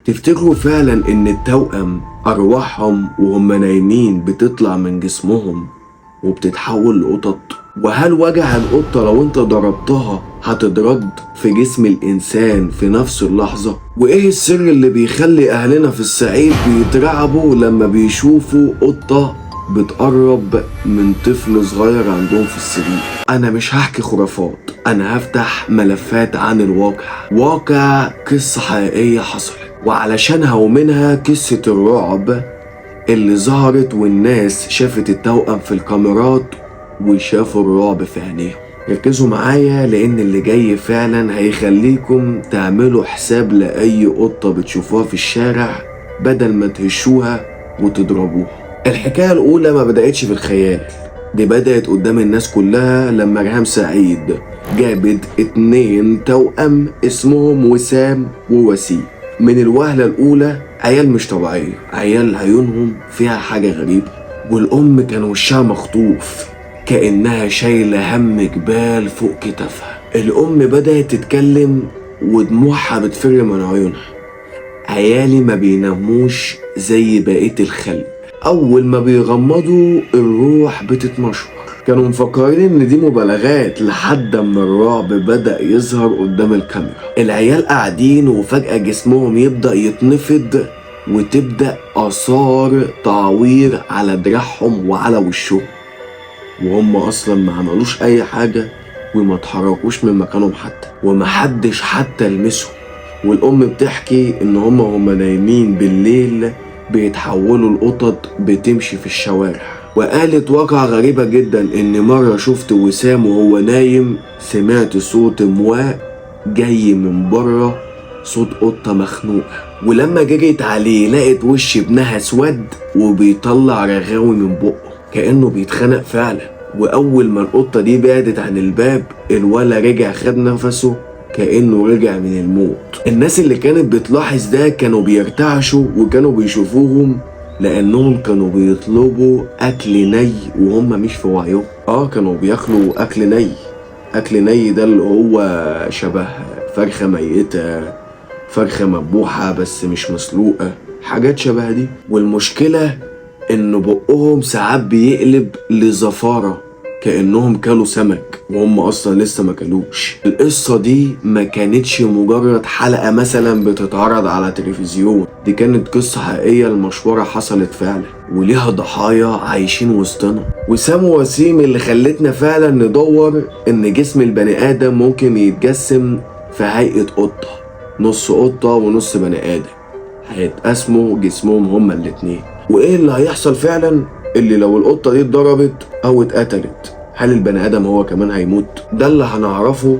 تفتكروا فعلا ان التوأم ارواحهم وهم نايمين بتطلع من جسمهم وبتتحول لقطط؟ وهل وجع القطة لو انت ضربتها هتترد في جسم الانسان في نفس اللحظة؟ وايه السر اللي بيخلي اهلنا في الصعيد بيترعبوا لما بيشوفوا قطة بتقرب من طفل صغير عندهم في السرير؟ انا مش هحكي خرافات، انا هفتح ملفات عن واقع قصة حقيقية حصلت، وعلشانها ومنها قصة الرعب اللي ظهرت والناس شافت التوأم في الكاميرات وشافوا الرعب في عينيهم. ركزوا معايا لان اللي جاي فعلا هيخليكم تعملوا حساب لأي قطة بتشوفوها في الشارع بدل ما تهشوها وتضربوها. الحكاية الأولى ما بدأتش في الخيال، دي بدأت قدام الناس كلها لما ريهام سعيد جابت 2 توأم اسمهم وسام ووسيم. من الوهلة الأولى عيال مش طبيعية، عيال عيونهم فيها حاجة غريبة، والأم كان وشها مخطوف كأنها شايلة هم جبال فوق كتافها. الأم بدأت تتكلم ودموعها بتفر من عيونها. عيالي ما بيناموش زي بقية الخلق، أول ما بيغمضوا الروح بتتمشور. كانوا مفكرين ان دي مبالغات لحد ما الرعب بدأ يظهر قدام الكاميرا. العيال قاعدين وفجأة جسمهم يبدأ يتنفض وتبدأ آثار تعوير على دراعهم وعلى وشهم، وهم أصلا ما عملوش أي حاجة وما اتحركوش من مكانهم حتى، ومحدش حتى لمسهم. والأم بتحكي إن هم نايمين بالليل بيتحولوا القطط بتمشي في الشوارع. وقالت واقعة غريبة جدا إن مرة شفت وسام وهو نايم سمعت صوت مواء جاي من بره، صوت قطة مخنوقة، ولما جريت عليه لقيت وش ابنها اسود وبيطلع رغاوي من بقه كأنه بيتخنق فعلا. وأول ما القطة دي بعدت عن الباب الولا رجع خد نفسه كأنه رجع من الموت. الناس اللي كانت بتلاحظ ده كانوا بيرتعشوا وكانوا بيشوفوهم لأنهم كانوا بيطلبوا أكل ني وهم مش في وعيهم. كانوا بياكلوا أكل ني ده اللي هو شبه فرخة ميتة، فرخة مذبوحة بس مش مسلوقة، حاجات شبه دي. والمشكلة إن بقهم ساعات بيقلب لزفارة كأنهم كلوا سمك وهم أصلا لسه ما كلوش. القصة دي ما كانتش مجرد حلقة مثلا بتتعرض على تلفزيون، دي كانت قصة حقيقية المشورة حصلت فعلا وليها ضحايا عايشين وسطنا. وسام وسيم اللي خلتنا فعلا ندور إن جسم البني آدم ممكن يتجسم في هيئة قطة، نص قطة ونص بني آدم، هيتقسموا جسمهم هما الاتنين. وإيه اللي هيحصل فعلا اللي لو القطة دي اتضربت أو اتقتلت؟ هل البني آدم هو كمان هيموت؟ ده اللي هنعرفه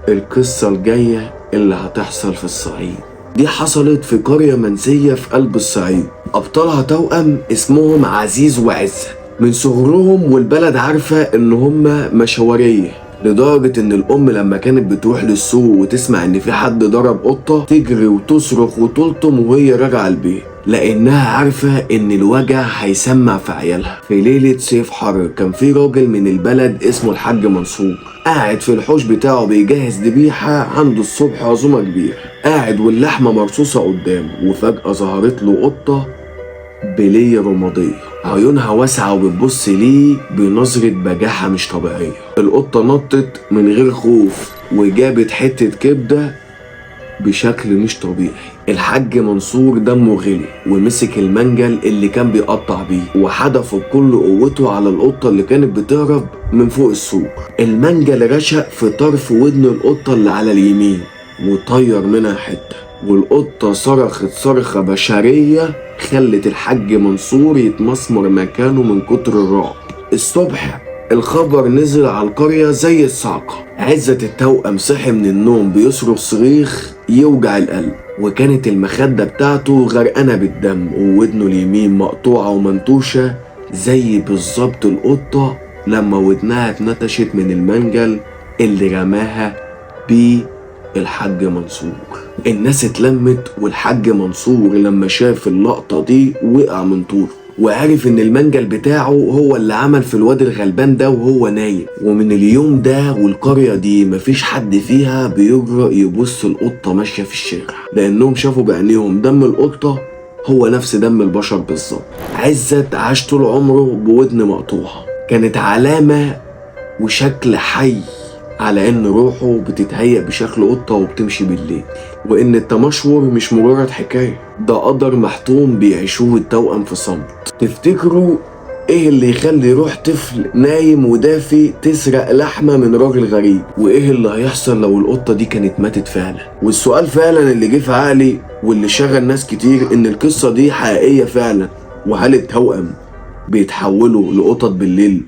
القصة الجاية اللي هتحصل في الصعيد. دي حصلت في قرية منسية في قلب الصعيد، أبطالها توأم اسمهم عزيز وعزة. من صغرهم والبلد عارفة إن هما مشاورية، لدرجة إن الأم لما كانت بتروح للسوق وتسمع إن في حد ضرب قطة تجري وتصرخ وتلطم وهي راجعة البيت، لأنها عارفة إن الوجع هيسمع في عيالها. في ليلة صيف حر كان في راجل من البلد اسمه الحاج منصور قاعد في الحوش بتاعه بيجهز ذبيحة عنده الصبح عزومة كبيرة، قاعد واللحمة مرصوصة قدامه، وفجأة ظهرت له قطة بلية رمادية عيونها واسعة وبتبص ليه بنظرة بجاحة مش طبيعية. القطة نطت من غير خوف وجابت حتة كبدة بشكل مش طبيعي. الحاج منصور دمه غلي ومسك المنجل اللي كان بيقطع بيه وحدفه بكل قوته على القطة اللي كانت بتهرب من فوق السور. المنجل رشق في طرف ودن القطة اللي على اليمين وطير منها حتة، والقطة صرخت صرخة بشرية خلت الحاج منصور يتمسمر مكانه من كتر الرعب. الصبح الخبر نزل على القرية زي الصعقة. عزة التوأم صحي من النوم بيصرخ صريخ يوجع القلب، وكانت المخدة بتاعته غرقانة بالدم وودنه اليمين مقطوعة ومنتوشة زي بالظبط القطة لما ودنها اتنتشت من المنجل اللي رماها بيه الحاج منصور. الناس اتلمت والحاج منصور لما شاف اللقطة دي وقع من طوله وعرف ان المنجل بتاعه هو اللي عمل في الواد الغلبان ده وهو نايم. ومن اليوم ده والقرية دي مفيش حد فيها بيجرأ يبص القطة ماشية في الشارع، لانهم شافوا بعينيهم دم القطة هو نفس دم البشر بالظبط. عزت عاش طول عمره بودن مقطوعة، كانت علامة وشكل حي على ان روحه بتتهيأ بشكل قطة وبتمشي بالليل، وان التمشور مش مجرد حكاية، ده قدر محتوم بيعيشوه التوأم في صمت. تفتكروا ايه اللي يخلي روح طفل نايم ودافي تسرق لحمة من راجل غريب؟ وايه اللي هيحصل لو القطة دي كانت ماتت فعلا؟ والسؤال فعلا اللي جه في عقلي واللي شغل ناس كتير، ان القصة دي حقيقية فعلا، وهل التوأم بيتحولوا لقطط بالليل؟